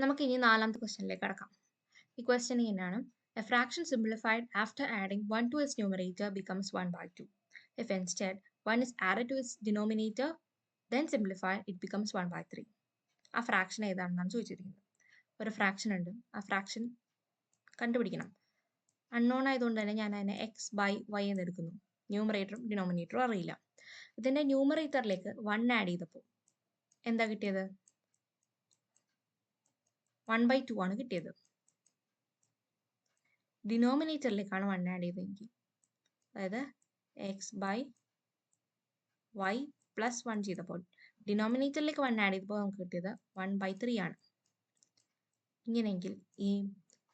നമുക്ക് ഇനി നാലാമത്തെ ക്വസ്റ്റ്യനിലേക്ക് കടക്കാം. ഈ ക്വസ്റ്റ്യൻ ഇങ്ങനെയാണ്: A fraction simplified after adding 1 to its numerator becomes 1 by 2. If instead 1 is added to its denominator, then simplified, it becomes 1 by 3. ആ ഫ്രാക്ഷൻ ഏതാണെന്നാണ് ചോദിച്ചിരിക്കുന്നത്. ഒരു ഫ്രാക്ഷൻ ഉണ്ട്, ആ ഫ്രാക്ഷൻ കണ്ടുപിടിക്കണം. അൺനോൺ ആയതുകൊണ്ട് തന്നെ ഞാൻ അതിനെ എക്സ് ബൈ വൈ എന്ന് എടുക്കുന്നു. ന്യൂമറേറ്ററും ഡിനോമിനേറ്ററും അറിയില്ല. ഇതിന്റെ ന്യൂമറേറ്ററിലേക്ക് 1 ആഡ് ചെയ്തപ്പോൾ എന്താ കിട്ടിയത്? 1 by 2 ആണ് കിട്ടിയത്. ഡിനോമിനേറ്ററിലേക്കാണ് 1 ആഡ് ചെയ്തതെങ്കിൽ, അതായത് എക്സ് ബൈ വൈ പ്ലസ് 1 ചെയ്തപ്പോൾ ഡിനോമിനേറ്ററിലേക്ക് 1 ആഡ് ചെയ്തപ്പോൾ നമുക്ക് കിട്ടിയത് 1 by 3 ആണ്. ഇങ്ങനെയെങ്കിൽ ഈ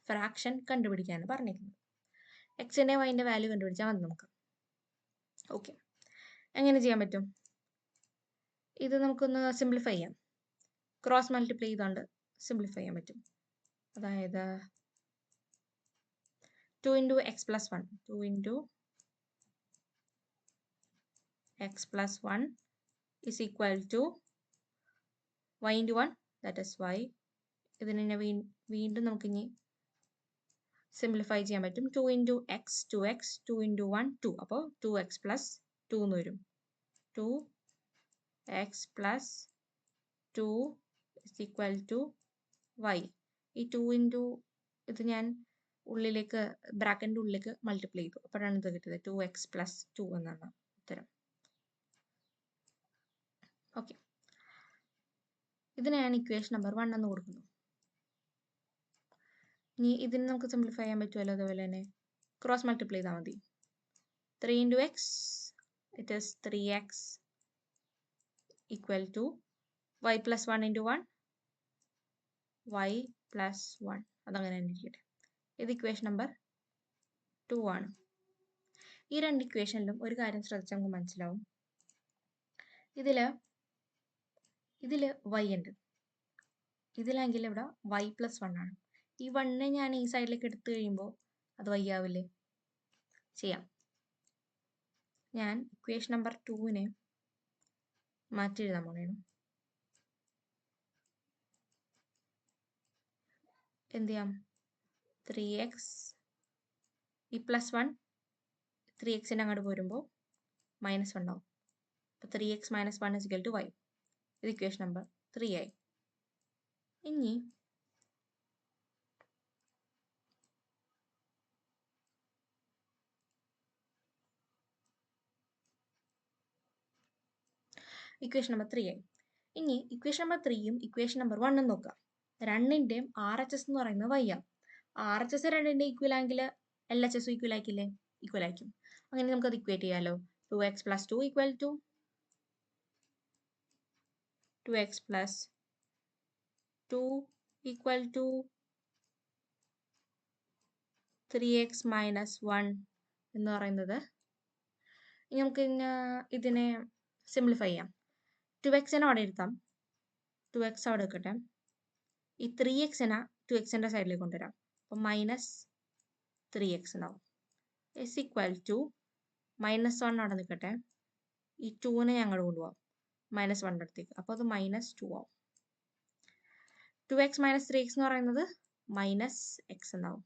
ഫ്രാക്ഷൻ കണ്ടുപിടിക്കാനാണ് പറഞ്ഞിരിക്കുന്നത്. എക്സിന്റെ വൈൻ്റെ വാല്യൂ കണ്ടുപിടിച്ചാൽ മതി നമുക്ക്. ഓക്കെ, എങ്ങനെ ചെയ്യാൻ പറ്റും? ഇത് നമുക്കൊന്ന് സിംപ്ലിഫൈ ചെയ്യാം. ക്രോസ് മൾട്ടിപ്ലൈ ചെയ്തുകൊണ്ട് സിംപ്ലിഫൈ ചെയ്യാൻ പറ്റും. അതായത് 2 into x plus 1, 2 into x plus 1 is equal to y into 1, that is y. ഇതിനെ വീണ്ടും നമുക്കിനി സിംപ്ലിഫൈ ചെയ്യാൻ പറ്റും. 2 into x, 2x, 2 into 1, 2. അപ്പോൾ 2x plus 2 എന്ന് വരും. 2x plus 2 is equal to y. ഈ 2 into ഇത് ഞാൻ ഉള്ളിലേക്ക് ബ്രാക്കറ്റിന്റെ ഉള്ളിലേക്ക് മൾട്ടിപ്ലൈ ചെയ്തു. അപ്പോഴാണ് ഇത് കിട്ടിയത് 2x plus 2 എന്നാണ് ഉത്തരം. ഓക്കെ, ഇതിനെ ഞാൻ ഇക്വേഷൻ നമ്പർ 1 എന്ന് കൊടുക്കുന്നു. ഇനി ഇതിന് നമുക്ക് സിംപ്ലിഫൈ ചെയ്യാൻ പറ്റുമല്ലോ. അതുപോലെ തന്നെ ക്രോസ് മൾട്ടിപ്ലൈ ചെയ്താൽ മതി. 3 into x, it is 3x equal to y plus 1 into 1, y plus 1. അതങ്ങനെ തന്നെ ഇരിക്കട്ടെ. ഇത് ഇക്വേഷൻ നമ്പർ 2 ആണ്. ഈ രണ്ട് ഇക്വേഷനിലും ഒരു കാര്യം ശ്രദ്ധിച്ചാൽ നമുക്ക് മനസ്സിലാവും. ഇതില് y ഉണ്ട്, ഇതിലെങ്കിൽ ഇവിടെ y plus 1 ആണ്. ഈ 1 ഞാൻ ഈ സൈഡിലേക്ക് എടുത്തു കഴിയുമ്പോൾ അത് y ആവില്ലേ? ചെയ്യാം. ഞാൻ ഇക്വേഷൻ നമ്പർ 2നെ മാറ്റി എഴുതാൻ പോണേണ്. എന്ത് ചെയ്യാം? 3x ഈ പ്ലസ് 1 3xന്റെ അങ്ങോട്ട് പോരുമ്പോൾ മൈനസ് 1 ആവും. അപ്പോൾ 3x minus 1 is equal to y. ഇത് ഇക്വേഷൻ നമ്പർ 3 ആയി. ഇനി ഇക്വേഷൻ നമ്പർ 3 ആയി. ഇനി ഇക്വേഷൻ നമ്പർ 3യും ഇക്വേഷൻ നമ്പർ 1ഉം നോക്കാം. രണ്ടിന്റെയും RHS എന്ന് പറയുന്നത് y ആണ്. RHS രണ്ടിന്റെ ഈക്വൽ ആണെങ്കിൽ LHS ഈക്വൽ ആക്കില്ലേ? ഈക്വൽ ആയിരിക്കും. അങ്ങനെ നമുക്കത് ഇക്വേറ്റ് ചെയ്യാലോ. 2x plus 2 equal to 2x plus 2 equal to 3x minus 1 എന്ന് പറയുന്നത്. ഇനി നമുക്ക് ഇതിനെ സിംപ്ലിഫൈ ചെയ്യാം. 2xനെ അവിടെ എടുത്താം, 2x അവിടെ വെക്കട്ടെ. ഈ 3xനെ 2xന്റെ സൈഡിലേക്ക് കൊണ്ടുവരാം. അപ്പം മൈനസ് 3x ഉണ്ടാവും. ഇസ് ഈക്വൽ ടു മൈനസ് 1 അവിടെ നിൽക്കട്ടെ. ഈ 2നെ ഞങ്ങൾ കൊണ്ടുപോകാം മൈനസ് 1ന്റെ അടുത്തേക്ക്. അപ്പോൾ അത് മൈനസ് 2 ആവും. 2x മൈനസ് 3x എന്ന് പറയുന്നത് മൈനസ് എക്സ് ഉണ്ടാവും.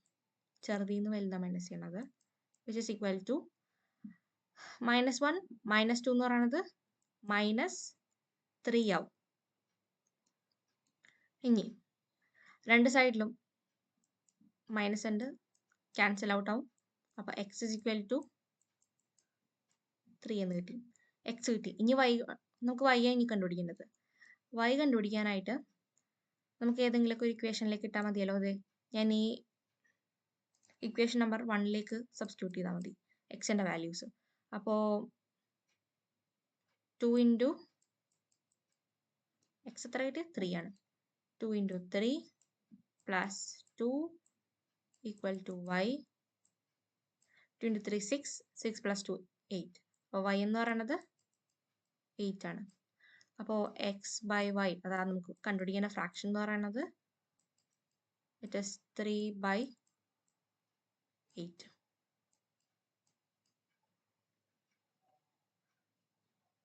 ചെറുതിന്ന് വലുതാ മൈനസ് ചെയ്യണത്. Which is equal to minus 1 minus 2 എന്ന് പറയുന്നത് മൈനസ് 3 ആവും. ഇനി രണ്ട് സൈഡിലും മൈനസ് ഉണ്ട്, ക്യാൻസൽ ഔട്ട് ആവും. അപ്പോൾ എക്സ് ഇസ് ഈക്വൽ ടു 3 എന്ന് കിട്ടി. എക്സ് കിട്ടി. ഇനി നമുക്ക് y ഇനി കണ്ടുപിടിക്കേണ്ടത്. y കണ്ടുപിടിക്കാനായിട്ട് നമുക്ക് ഏതെങ്കിലുമൊക്കെ ഒരു ഇക്വേഷനിലേക്ക് ഇട്ടാൽ മതിയല്ലോ. അതെ, ഞാൻ ഈ ഇക്വേഷൻ നമ്പർ 1ലേക്ക് സബ്സ്റ്റിറ്റ്യൂട്ട് ചെയ്താൽ മതി എക്സിന്റെ വാല്യൂസ്. അപ്പോൾ 2 into എക്സ് എത്ര കിട്ടി? 3 ആണ്. 2 into 3 plus 2 equal to y. 2 into 3 6, 6 plus 2 8. അപ്പോൾ y എന്ന് പറയുന്നത് 8 ആണ്. അപ്പോൾ എക്സ് ബൈ വൈ, അതാണ് നമുക്ക് കണ്ടുപിടിക്കുന്ന ഫ്രാക്ഷൻ എന്ന് പറയുന്നത്. It is 3 by 8.